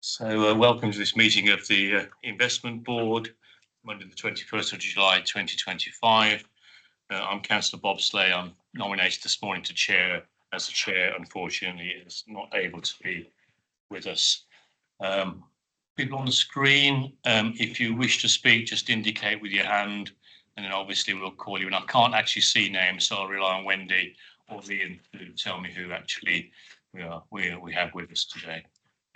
So welcome to this meeting of the Investment Board, Monday the 21st of July 2025. I'm Councillor Bob Slay. I'm nominated this morning to chair, as the chair unfortunately is not able to be with us. People on the screen, if you wish to speak, just indicate with your hand and then obviously we'll call you. And I can't actually see names, so I'll rely on Wendy or Ian to tell me who actually we have with us today.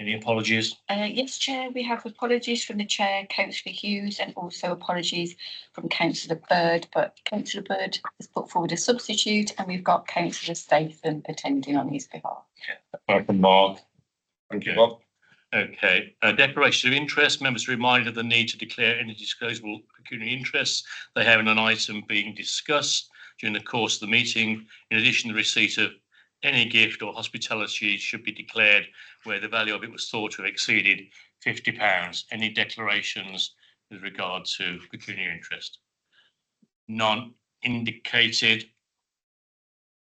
Any apologies? Yes, Chair, we have apologies from the Chair, Councillor Hughes, and also apologies from Councillor Bird, but Councillor Bird has put forward a substitute and we've got Councillor Statham attending on his behalf. Welcome, Mark. Thank you, Bob. Okay, declaration of interest. Members are reminded of the need to declare any disclosable pecuniary interests they have in an item being discussed during the course of the meeting. In addition, the receipt of any gift or hospitality should be declared where the value of it was thought to have exceeded £50. Any declarations with regard to pecuniary interest? None indicated.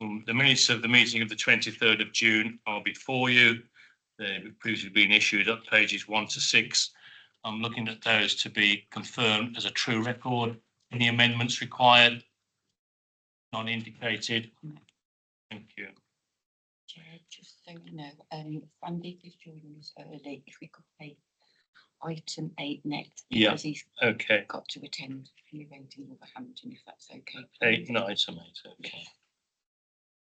The minutes of the meeting of the 23rd of June are before you. They've previously been issued up pages 1 to 6. I'm looking at those to be confirmed as a true record. Any amendments required? None indicated. Thank you. Chair, just so you know, Sandy is joining us early. If we could take item 8 next, because he's got to attend the event in Wolverhampton, if that's okay. 8, no, item 8, okay.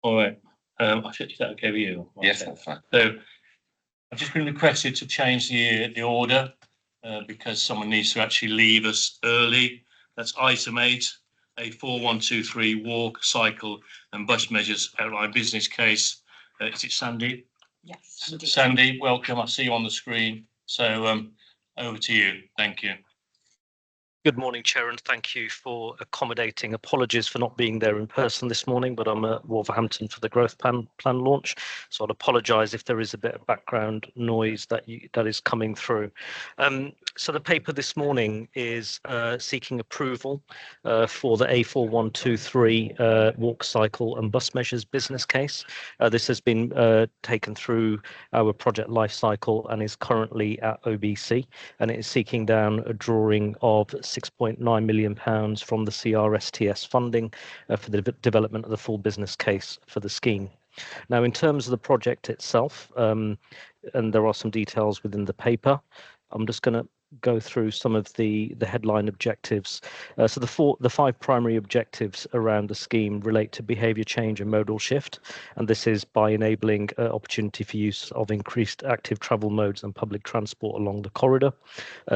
All right. I should, is that okay with you? Yes, that's fine. So I've just been requested to change the order because someone needs to actually leave us early. That's item 8, a 4123 walk, cycle and bus measures outline business case. Is it Sandy? Yes, Sandy. Sandy, welcome. I see you on the screen. So over to you. Thank you. Good morning, Chair, and thank you for accommodating. Apologies for not being there in person this morning, but I'm at Wolverhampton for the growth plan launch, so I'll apologise if there is a bit of background noise that is coming through. So the paper this morning is seeking approval for the A4123 walk, cycle and bus measures business case. This has been taken through our project life cycle and is currently at OBC, and it is seeking down a drawing of £6.9 million from the CRSTS funding for the development of the full business case for the scheme. Now, in terms of the project itself, and there are some details within the paper, I'm just going to go through some of the headline objectives. So the five primary objectives around the scheme relate to behaviour change and modal shift, and this is by enabling opportunity for use of increased active travel modes and public transport along the corridor,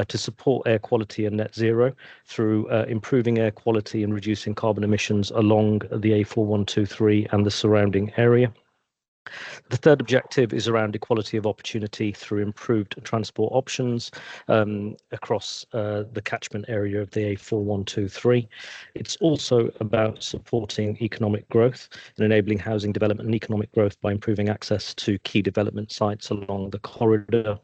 to support air quality and net zero through improving air quality and reducing carbon emissions along the A4123 and the surrounding area. The third objective is around equality of opportunity through improved transport options across the catchment area of the A4123. It's also about supporting economic growth and enabling housing development and economic growth by improving access to key development sites along the corridor.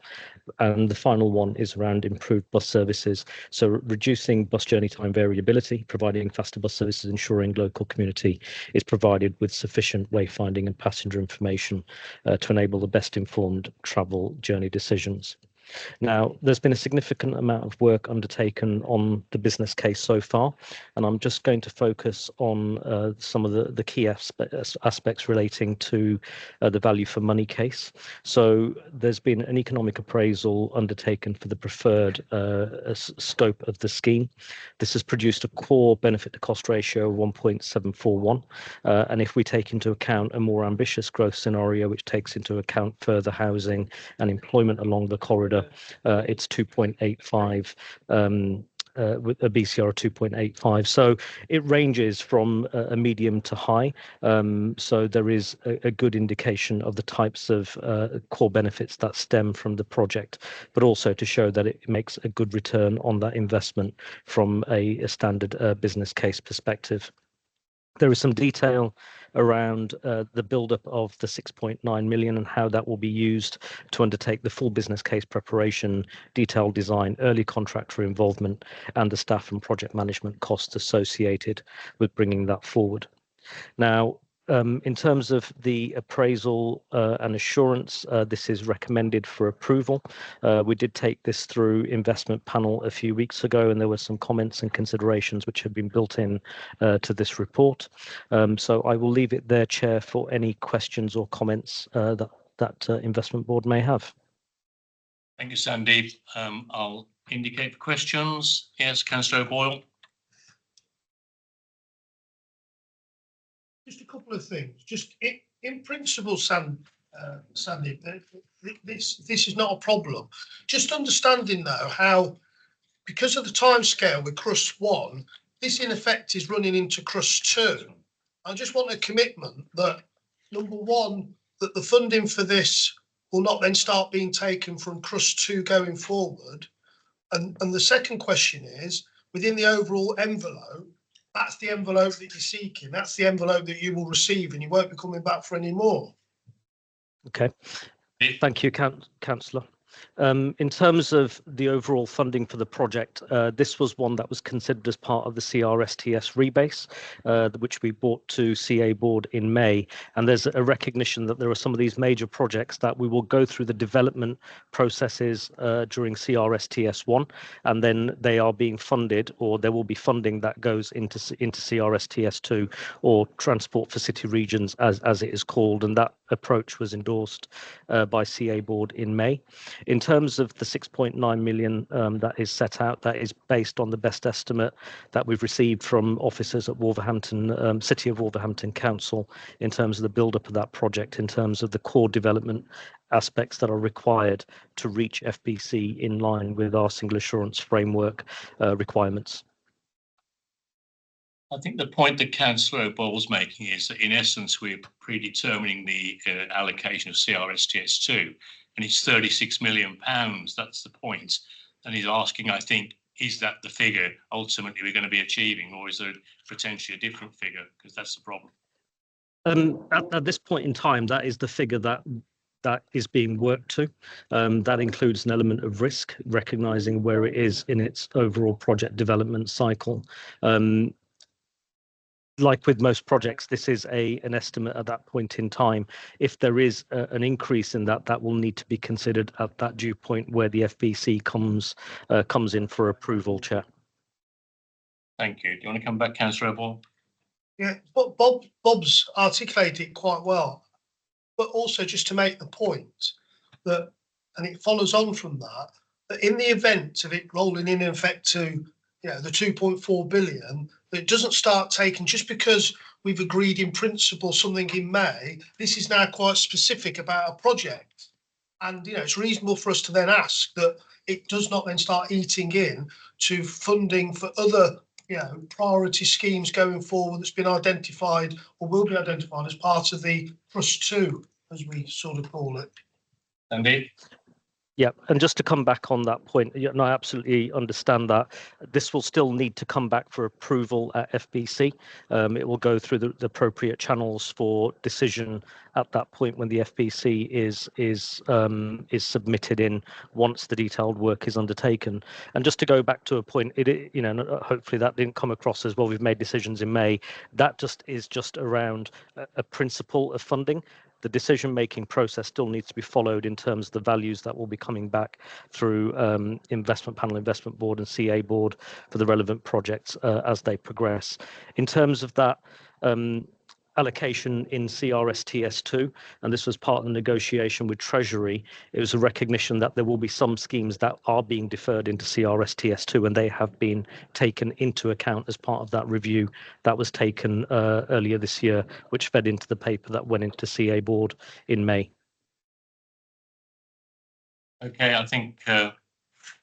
And the final one is around improved bus services, so reducing bus journey time variability, providing faster bus services, ensuring local community is provided with sufficient wayfinding and passenger information to enable the best informed travel journey decisions. Now, there's been a significant amount of work undertaken on the business case so far, and I'm just going to focus on some of the key aspects relating to the value for money case. So there's been an economic appraisal undertaken for the preferred scope of the scheme. This has produced a core benefit to cost ratio of 1.741, and if we take into account a more ambitious growth scenario which takes into account further housing and employment along the corridor, it's 2.85 with a BCR of 2.85. So it ranges from a medium to high. So there is a good indication of the types of core benefits that stem from the project, but also to show that it makes a good return on that investment from a standard business case perspective. There is some detail around the build-up of the 6.9 million and how that will be used to undertake the full business case preparation, detailed design, early contractor involvement, and the staff and project management costs associated with bringing that forward. Now, In terms of the appraisal and assurance, this is recommended for approval. We did take this through investment panel a few weeks ago, and there were some comments and considerations which have been built in to this report. So I will leave it there, Chair, for any questions or comments that investment board may have. Thank you, Sandeep. I'll indicate for questions. Yes, Councillor O'Boyle. Just a couple of things. Just in principle, Sandy, this is not a problem. Just understanding though how, because of the timescale with Crust 1, this in effect is running into Crust 2. I just want a commitment that, number one, that the funding for this will not then start being taken from Crust 2 going forward. And the second question is, within the overall envelope, that's the envelope that you're seeking. That's the envelope that you will receive, and you won't be coming back for any more. Okay. Thank you, Councillor. In terms of the overall funding for the project, this was one that was considered as part of the CRSTS rebase, which we brought to CA board in May. And there's a recognition that there are some of these major projects that we will go through the development processes during CRSTS 1, and then they are being funded, or there will be funding that goes into CRSTS 2, or Transport for City Regions as it is called, and that approach was endorsed by CA board in May. In terms of the 6.9 million that is set out, that is based on the best estimate that we've received from officers at Wolverhampton, City of Wolverhampton Council, in terms of the build-up of that project, in terms of the core development aspects that are required to reach FBC in line with our single assurance framework requirements. I think the point that Councillor O'Boyle was making is that in essence we're predetermining the allocation of CRSTS 2, and it's £36 million. That's the point. And he's asking, I think, is that the figure ultimately we're going to be achieving, or is there potentially a different figure? Because that's the problem. At this point in time, that is the figure that is being worked to. That includes an element of risk, recognising where it is in its overall project development cycle. Like with most projects, this is an estimate at that point in time. If there is an increase in that, that will need to be considered at that due point where the FBC comes in for approval, Chair. Thank you. Do you want to come back, Councillor O'Boyle? Yeah, but Bob's articulated it quite well. But also just to make the point that, and it follows on from that, that in the event of it rolling in effect to, the 2.4 billion, it doesn't start taking, just because we've agreed in principle something in May, this is now quite specific about a project. And, it's reasonable for us to then ask that it does not then start eating in to funding for other, priority schemes going forward that's been identified or will be identified as part of the Trust 2, as we sort of call it. Indeed. Yeah, and just to come back on that point, I absolutely understand that. This will still need to come back for approval at FBC. It will go through the appropriate channels for decision at that point when the FBC is submitted in, once the detailed work is undertaken. And just to go back to a point, hopefully that didn't come across as well. We've made decisions in May. That is just around a principle of funding. The decision-making process still needs to be followed in terms of the values that will be coming back through investment panel, investment board and CA board for the relevant projects as they progress. In terms of that allocation in CRSTS2, and this was part of the negotiation with Treasury, it was a recognition that there will be some schemes that are being deferred into CRSTS2, and they have been taken into account as part of that review that was taken earlier this year, which fed into the paper that went into CA board in May. Okay, I think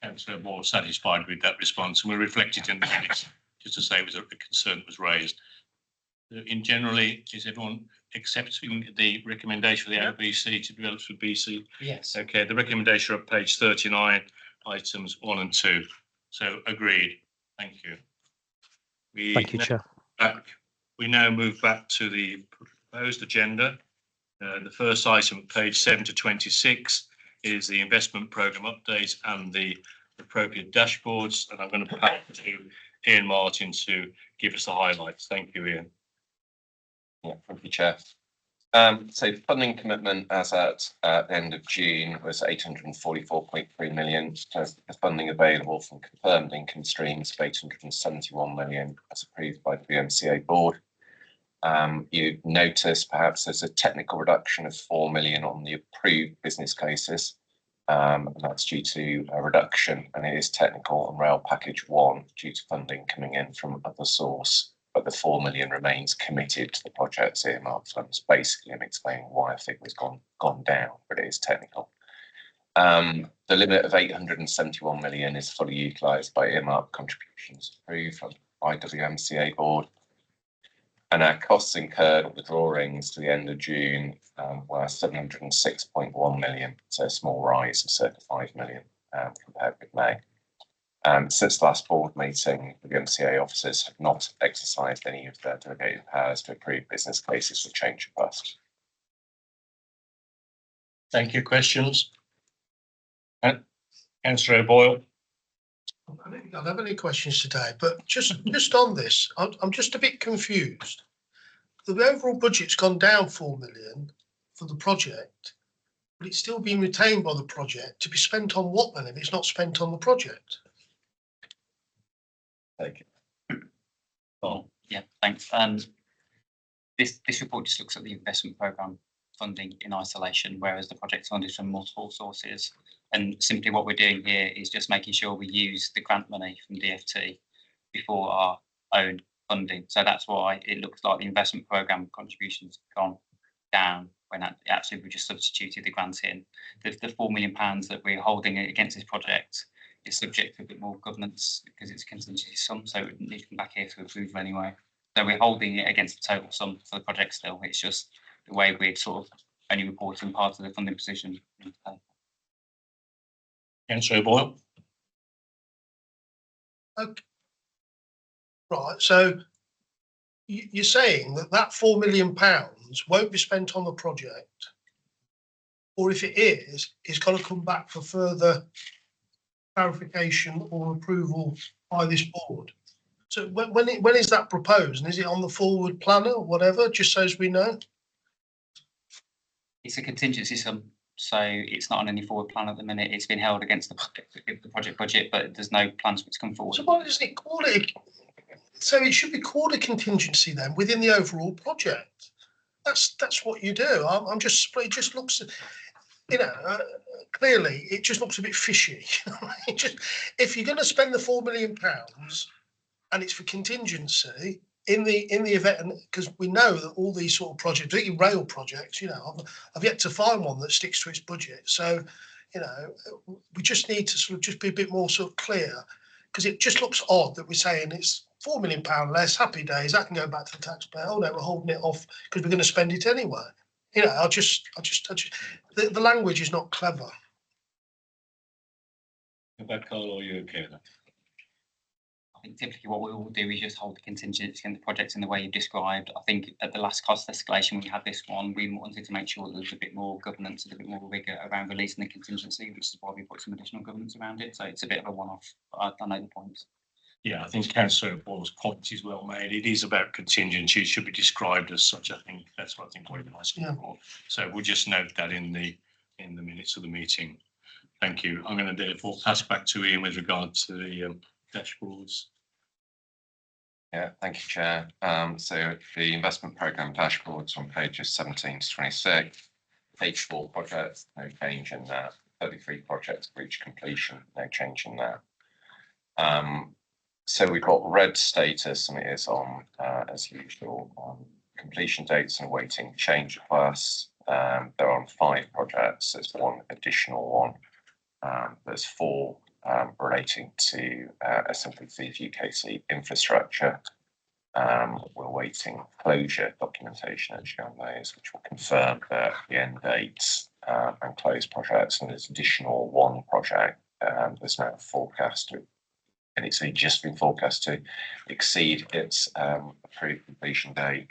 Councillor Moore is satisfied with that response, and we reflected in the minutes just to say it was a concern that was raised. In generally, is everyone accepting the recommendation for the LBC to develop for BC? Yes. Okay, the recommendation on page 39, items 1 and 2. So agreed. Thank you. Thank you, Chair. We now move back to the proposed agenda. The first item, page 7 to 26, is the investment programme update and the appropriate dashboards. And I'm going to pass to Ian Martin to give us the highlights. Thank you, Ian. Yeah, thank you, Chair. So funding commitment as at the end of June was 844.3 million. The funding available from confirmed income streams of 871 million as approved by the BMCA board. You notice perhaps there's a technical reduction of 4 million on the approved business cases. And that's due to a reduction, and it is technical, on rail package 1 due to funding coming in from other source. But the 4 million remains committed to the project's earmarked funds. Basically, I'm explaining why a figure has gone down, but it is technical. The limit of 871 million is fully utilised by earmarked contributions approved from IWMCA board. And our costs incurred on the drawings to the end of June were 706.1 million, so a small rise of circa 5 million compared with May. Since the last board meeting, the MCA officers have not exercised any of their delegated powers to approve business cases for change of bust. Thank you. Questions? Councillor Boyle. I don't have any questions today, but just on this, I'm just a bit confused. The overall budget's gone down 4 million for the project, but it's still being retained by the project to be spent on what then if it's not spent on the project? Thank you. Oh, Yeah, thanks. This report just looks at the investment programme funding in isolation, whereas the project's funded from multiple sources. And simply what we're doing here is just making sure we use the grant money from DFT before our own funding. So that's why it looks like the investment programme contributions have gone down when actually we just substituted the grant in. The £4 million that we're holding against this project is subject to a bit more governance because it's a contingency sum, so it needs to come back here to approval anyway. So we're holding it against the total sum for the project still. It's just the way we're sort of only reporting part of the funding position. Councillor Boyle. Okay. Right, so you're saying that £4 million won't be spent on the project, or if it is, it's got to come back for further clarification or approval by this board. So when is that proposed, and is it on the forward planner or whatever, just so as we know? It's a contingency sum, so it's not on any forward plan at the minute. It's been held against the project budget, but there's no plans for it to come forward. So why doesn't it call it? So it should be called a contingency then within the overall project. That's what you do. I'm just, it just looks, you know, clearly it just looks a bit fishy. If you're going to spend the £4 million and it's for contingency in the event, because we know that all these sort of projects, particularly rail projects, you know, I've yet to find one that sticks to its budget. So, you know, we just need to sort of just be a bit more sort of clear, because it just looks odd that we're saying it's £4 million less, happy days, that can go back to the taxpayer. Oh no, we're holding it off because we're going to spend it anyway. You know, the language is not clever. Carl, are you okay with that? I think typically what we will do is just hold the contingency in the project in the way you've described. I think at the last cost escalation when we had this one, we wanted to make sure that there was a bit more governance and a bit more rigour around releasing the contingency, which is why we put some additional governance around it. So it's a bit of a one-off, but I know the point. Yeah, I think Councillor Boyle's point is well made. It is about contingency. It should be described as such. I think that's what I think we're asking for. So we'll just note that in the minutes of the meeting. Thank you. I'm going to therefore pass back to Ian with regard to the dashboards. Yeah, thank you, Chair. So the investment programme dashboards on pages 17 to 26. Page 4 projects, no change in that. 33 projects reach completion, no change in that. So we've got red status, and it is on, as usual, on completion dates and awaiting change requests. They're on 5 projects. There's 1 additional one. There's 4 relating to SMPC's UKC infrastructure. We're waiting closure documentation actually on those, which will confirm the end dates and close projects. And there's additional 1 project that's now forecast to, and it's just been forecast to exceed its approved completion date,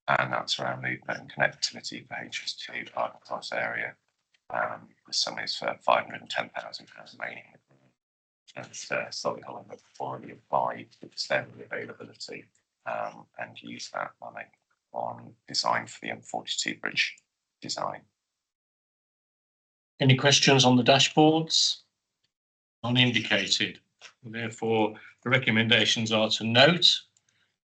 and that's around movement and connectivity for HS2 Parking Class area. The sum is for £510,000 remaining. And Solihull have already applied to extend the availability and use that money. on design for the M42 bridge design. Any questions on the dashboards? Unindicated. Therefore, the recommendations are to note.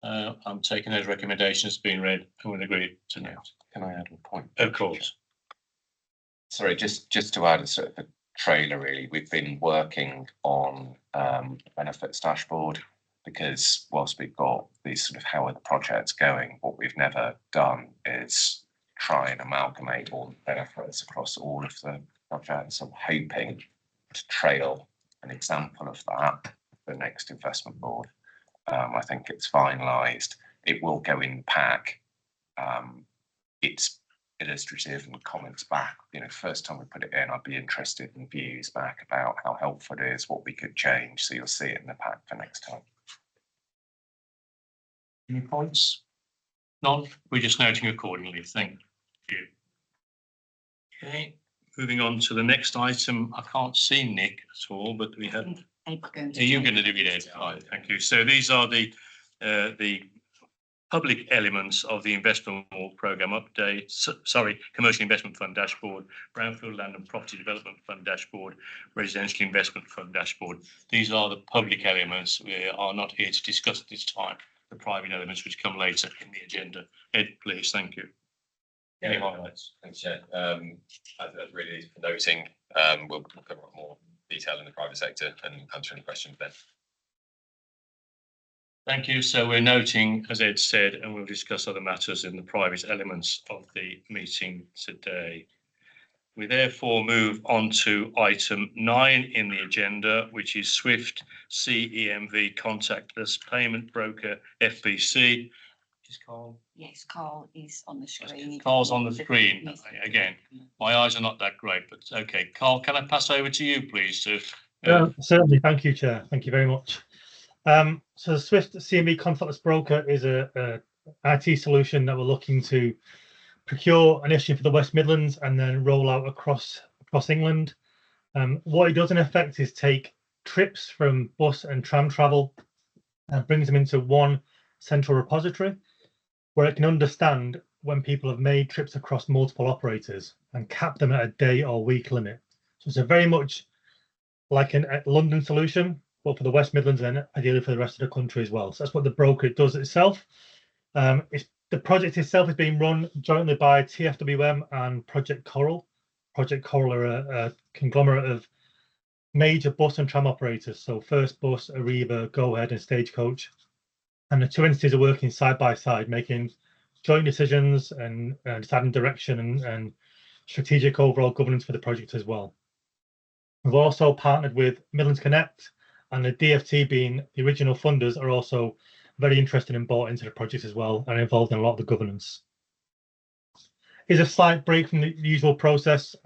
I'm taking those recommendations being read and will agree to note. Can I add a point? Of course. Sorry, just to add a sort of a trailer, really, we've been working on benefits dashboard, because whilst we've got these sort of how are the projects going, what we've never done is try and amalgamate all the benefits across all of the projects. I'm hoping to trail an example of that for the next investment board. I think it's finalised. It will go in pack. It's illustrative and comments back. You know, first time we put it in, I'd be interested in views back about how helpful it is, what we could change. So you'll see it in the pack for next time. Any points? None. We're just noting accordingly. Thank you. Okay, moving on to the next item. I can't see Nick at all, but we have. Are you going to do it, Ed? Right, thank you. So these are the public elements of the investment programme update. Sorry, commercial investment fund dashboard, brownfield land and property development fund dashboard, residential investment fund dashboard. These are the public elements. We are not here to discuss at this time the private elements which come later in the agenda. Ed, please, thank you. Any highlights? Thanks, Chair. As really for noting, we'll cover more detail in the private sector and answer any questions then. Thank you. So we're noting, as Ed said, and we'll discuss other matters in the private elements of the meeting today. We therefore move on to item 9 in the agenda, which is Swift CEMV contactless payment broker FBC. Is Carl? Yes, Carl is on the screen. Carl's on the screen again. My eyes are not that great, but okay. Carl, can I pass over to you, please? Certainly. Thank you, Chair. Thank you very much. So Swift CME contactless broker is a IT solution that we're looking to procure initially for the West Midlands and then roll out across England. What it does in effect is take trips from bus and tram travel and brings them into one central repository where it can understand when people have made trips across multiple operators and cap them at a day or week limit. So it's a very much like a London solution, but for the West Midlands and ideally for the rest of the country as well. So that's what the broker does itself. The project itself is being run jointly by TFWM and Project Coral. Project Coral are a conglomerate of major bus and tram operators. So First Bus, Arriva, Go Ahead and Stagecoach. And the two entities are working side by side, making joint decisions and deciding direction and strategic overall governance for the project as well. We've also partnered with Midlands Connect, and the DFT, being the original funders, are also very interested and bought into the project as well and involved in a lot of the governance. It's a slight break from the usual process.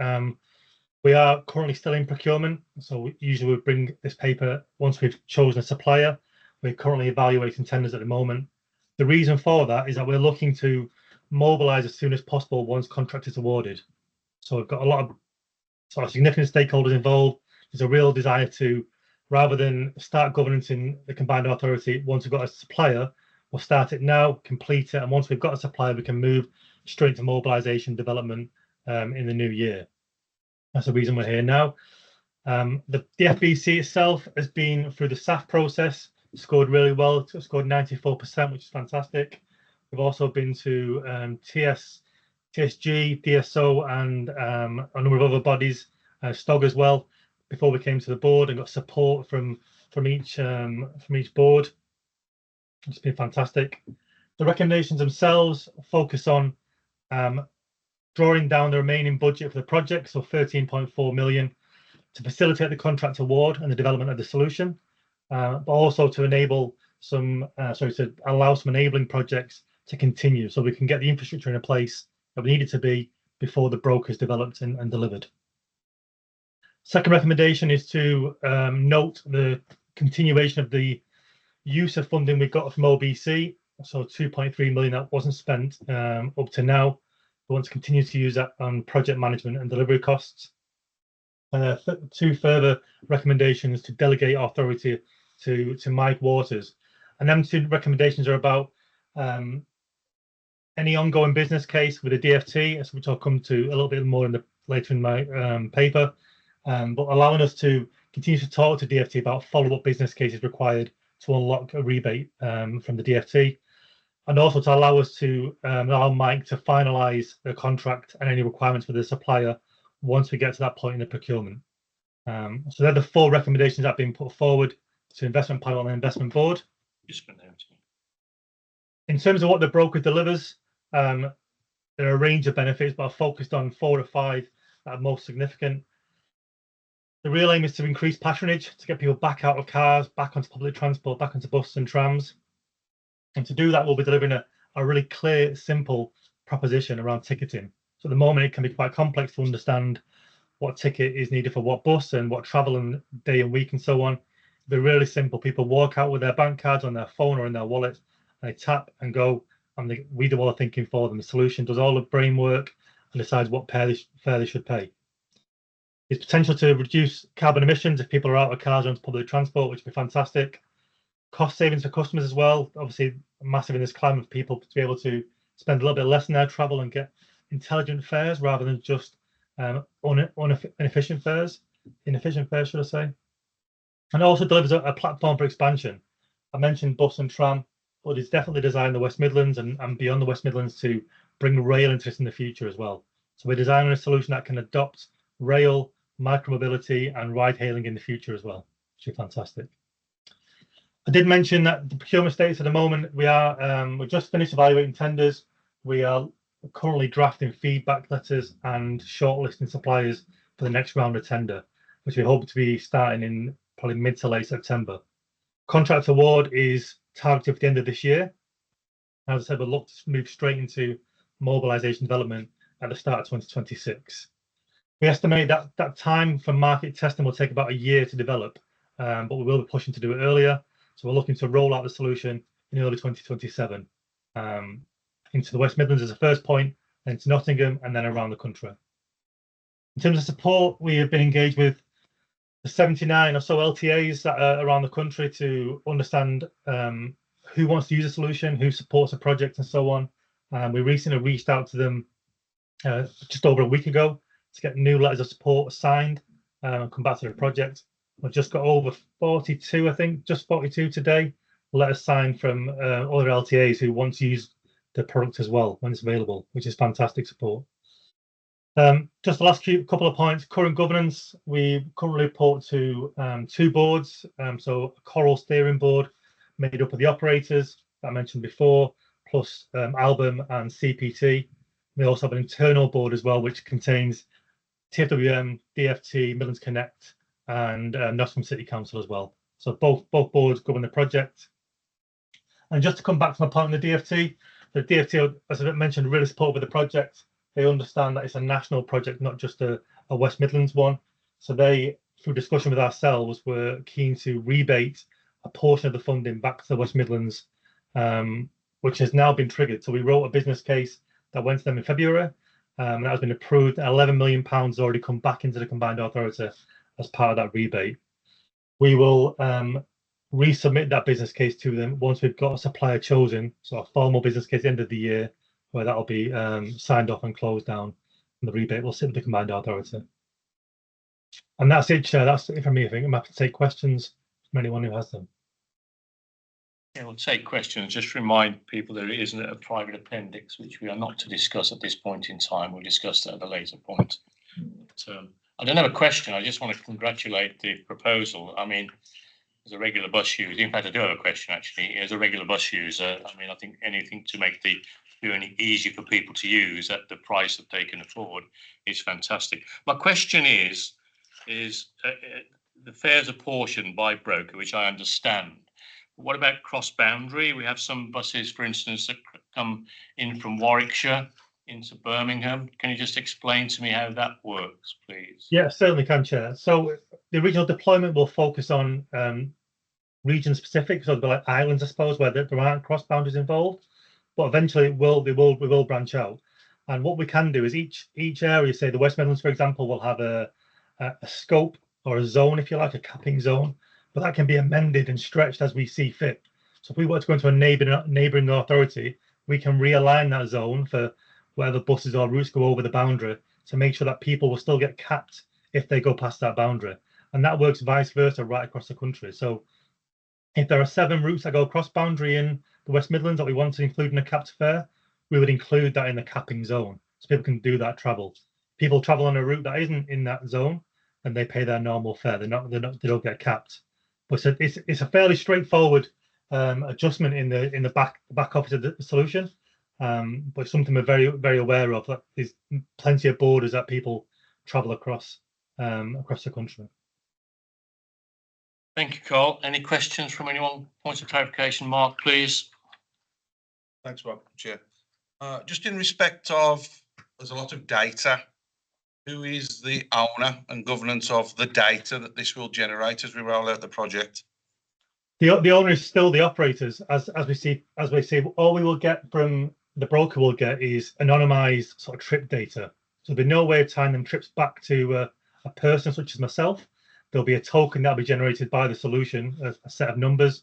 We are currently still in procurement, so usually we bring this paper once we've chosen a supplier. We're currently evaluating tenders at the moment. The reason for that is that we're looking to mobilise as soon as possible once contract is awarded. So we've got a lot of sort of significant stakeholders involved. There's a real desire to, rather than start governance in the combined authority, once we've got a supplier, we'll start it now, complete it, and once we've got a supplier, we can move straight to mobilisation development in the new year. That's the reason we're here now. The FBC itself has been through the SAF process, scored really well, scored 94%, which is fantastic. We've also been to TSG, DSO, and a number of other bodies, STOG as well, before we came to the board, and got support from each board. It's been fantastic. The recommendations themselves focus on drawing down the remaining budget for the project, so 13.4 million, to facilitate the contract award and the development of the solution, but also to enable to allow some enabling projects to continue, so we can get the infrastructure in a place that we need it to be before the broker is developed and delivered. Second recommendation is to note the continuation of the use of funding we got from OBC, so 2.3 million that wasn't spent up to now. We want to continue to use that on project management and delivery costs. Two further recommendations to delegate authority to Mike Waters, and them two recommendations are about any ongoing business case with a DFT, which I'll come to a little bit more later in my paper, but allowing us to continue to talk to DFT about follow-up business cases required to unlock a rebate from the DFT, and also to allow us to allow Mike to finalise the contract and any requirements for the supplier once we get to that point in the procurement. So they're the 4 recommendations that have been put forward to investment panel and investment board. In terms of what the broker delivers, there are a range of benefits, but I've focused on 4 or 5 that are most significant. The real aim is to increase patronage, to get people back out of cars, back onto public transport, back onto buses and trams. And to do that, we'll be delivering a really clear, simple proposition around ticketing. So at the moment, it can be quite complex to understand what ticket is needed for what bus and what travel and day and week and so on. They're really simple. People walk out with their bank cards on their phone or in their wallet, and they tap and go, and we do all the thinking for them. The solution does all the brain work and decides what fare they should pay. There's potential to reduce carbon emissions if people are out of cars onto public transport, which would be fantastic. Cost savings for customers as well. Obviously, massive in this climate for people to be able to spend a little bit less in their travel and get intelligent fares rather than just inefficient fares, should I say. And it also delivers a platform for expansion. I mentioned bus and tram, but it's definitely designed the West Midlands and beyond the West Midlands to bring rail into this in the future as well. So we're designing a solution that can adopt rail, micromobility and ride hailing in the future as well, which is fantastic. I did mention that the procurement status at the moment, we're just finished evaluating tenders. We are currently drafting feedback letters and shortlisting suppliers for the next round of tender, which we hope to be starting in probably mid to late September. Contract award is targeted for the end of this year. As I said, we'll look to move straight into mobilisation development at the start of 2026. We estimate that time for market testing will take about a year to develop, but we will be pushing to do it earlier. So we're looking to roll out the solution in early 2027 into the West Midlands as a first point, then to Nottingham, and then around the country. In terms of support, we have been engaged with the 79 or so LTAs that are around the country to understand who wants to use a solution, who supports a project, and so on. We recently reached out to them just over a week ago to get new letters of support signed and come back to the project. We've just got over 42, I think, just 42 today, letters signed from other LTAs who want to use the product as well when it's available, which is fantastic support. Just the last couple of points. Current governance, we currently report to 2 boards. So a Coral steering board made up of the operators that I mentioned before, plus Album and CPT. We also have an internal board as well, which contains TFWM, DFT, Midlands Connect, and Nottingham City Council as well. So both boards govern the project. And just to come back to my point on the DFT, as I mentioned, really supportive of the project. They understand that it's a national project, not just a West Midlands one. So they, through discussion with ourselves, were keen to rebate a portion of the funding back to the West Midlands, which has now been triggered. So we wrote a business case that went to them in February, and that has been approved. £11 million has already come back into the combined authority as part of that rebate. We will resubmit that business case to them once we've got a supplier chosen, so a formal business case at the end of the year, where that'll be signed off and closed down, and the rebate will sit with the combined authority. And that's it, Chair. That's it from me. I think I'm happy to take questions from anyone who has them. Yeah, we'll take questions. Just remind people there isn't a private appendix, which we are not to discuss at this point in time. We'll discuss that at a later point. So I don't have a question. I just want to congratulate the proposal. I mean, as a regular bus user, in fact, I do have a question actually. As a regular bus user, I mean, I think anything to make the journey easier for people to use at the price that they can afford is fantastic. My question is the fares apportioned by broker, which I understand. What about cross-boundary? We have some buses, for instance, that come in from Warwickshire into Birmingham. Can you just explain to me how that works, please? Yeah, certainly can, Chair. So the regional deployment will focus on region specific, so they'll be like islands, I suppose, where there aren't cross-boundaries involved. But eventually, we will branch out. And what we can do is each area, say the West Midlands, for example, will have a scope or a zone, if you like, a capping zone. But that can be amended and stretched as we see fit. So if we were to go into a neighbouring authority, we can realign that zone for whatever buses or routes go over the boundary to make sure that people will still get capped if they go past that boundary. And that works vice versa right across the country. So if there are 7 routes that go across boundary in the West Midlands that we want to include in a capped fare, we would include that in the capping zone so people can do that travel. People travel on a route that isn't in that zone and they pay their normal fare. They don't get capped. But so it's a fairly straightforward adjustment in the back office of the solution. But something we're very aware of, that there's plenty of borders that people travel across the country. Thank you, Carl. Any questions from anyone? Points of clarification, Mark, please. Thanks, Rob, Chair. Just in respect of, there's a lot of data. Who is the owner and governance of the data that this will generate as we roll out the project? The owner is still the operators, as we see. All we will get from the broker will get is anonymized sort of trip data. So there'll be no way of tying them trips back to a person such as myself. There'll be a token that'll be generated by the solution, a set of numbers,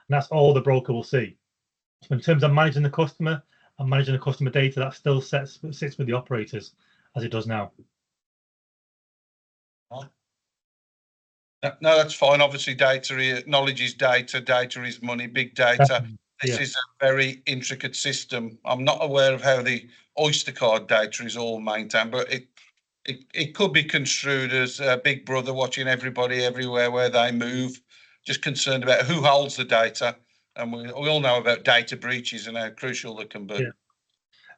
and that's all the broker will see. So in terms of managing the customer and managing the customer data, that still sits with the operators as it does now. No, that's fine. Obviously, knowledge is data. Data is money. Big data. This is a very intricate system. I'm not aware of how the Oyster card data is all maintained, but it could be construed as Big Brother watching everybody everywhere where they move. Just concerned about who holds the data, and we all know about data breaches and how crucial they can be. Yeah.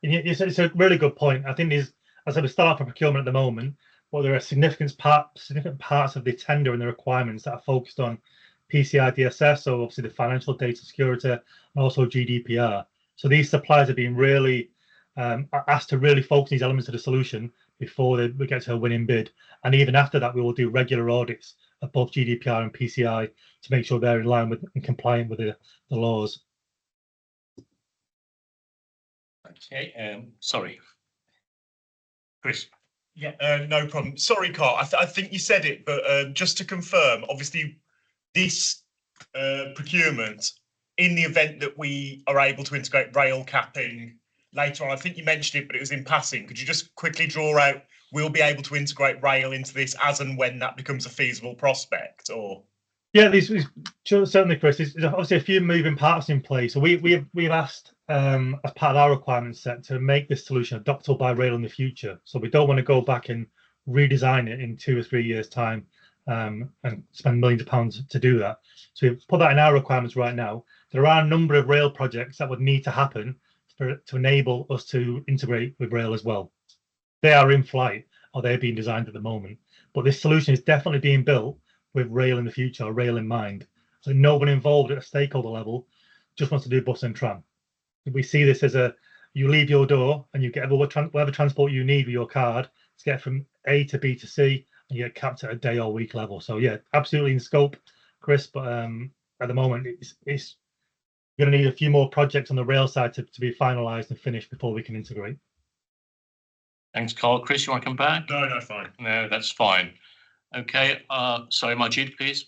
And it's a really good point. I think as I said, we start for procurement at the moment, but there are significant parts of the tender and the requirements that are focused on PCI DSS, so obviously the financial data security, and also GDPR. So these suppliers are being really asked to really focus these elements of the solution before we get to a winning bid. And even after that, we will do regular audits of both GDPR and PCI to make sure they're in line with and compliant with the laws. Okay, sorry. Chris. Yeah, no problem. Sorry, Carl. I think you said it, but just to confirm, obviously, this procurement, in the event that we are able to integrate rail capping later on, I think you mentioned it, but it was in passing. Could you just quickly draw out, we'll be able to integrate rail into this as and when that becomes a feasible prospect, or? Yeah, certainly, Chris. There's obviously a few moving parts in place. So we've asked, as part of our requirement set, to make this solution adoptable by rail in the future. So we don't want to go back and redesign it in 2 or 3 years' time and spend millions of pounds to do that. So we've put that in our requirements right now. There are a number of rail projects that would need to happen to enable us to integrate with rail as well. They are in flight, or they're being designed at the moment. But this solution is definitely being built with rail in the future, or rail in mind. So no one involved at a stakeholder level just wants to do bus and tram. We see this as you leave your door and you get whatever transport you need with your card to get from A to B to C, and you get capped at a day or week level. So yeah, absolutely in scope, Chris. But at the moment, it's going to need a few more projects on the rail side to be finalised and finished before we can integrate. Thanks, Carl. Chris, you want to come back? No, fine. No, that's fine. Okay, sorry, Majid, please.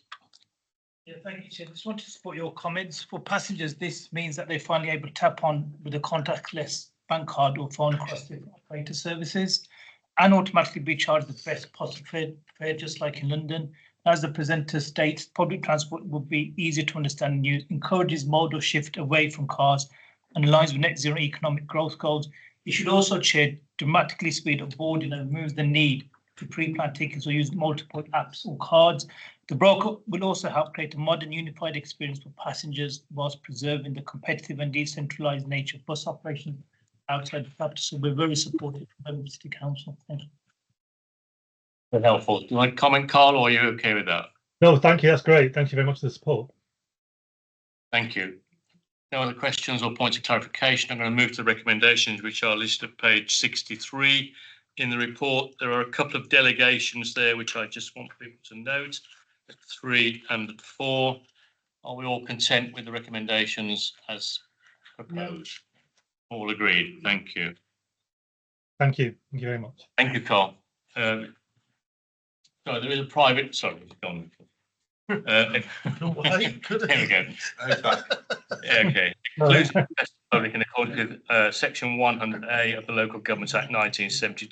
Yeah, thank you, Chair. Just want to support your comments. For passengers, this means that they're finally able to tap on with a contactless bank card or phone across the operator services and automatically be charged the best possible fare, just like in London. As the presenter states, public transport will be easier to understand and use, encourages modal shift away from cars and aligns with net zero economic growth goals. It should also, Chair, dramatically speed up boarding and remove the need to pre-plan tickets or use multiple apps or cards. The broker will also help create a modern, unified experience for passengers whilst preserving the competitive and decentralised nature of bus operations outside the capital. So we're very supportive of the City Council. Thank you. Very helpful. Do you want to comment, Carl, or are you okay with that? No, thank you. That's great. Thank you very much for the support. Thank you. No other questions or points of clarification. I'm going to move to the recommendations, which are listed at page 63 in the report. There are a couple of delegations there, which I just want people to note, 3 and 4. Are we all content with the recommendations as proposed? All agreed. Thank you. Thank you. Thank you very much. Thank you, Carl. So there is a private, sorry, it's gone. No way, could There we it? go. Okay. No. Includes the public in accordance with section 100A of the Local Government Act 1972.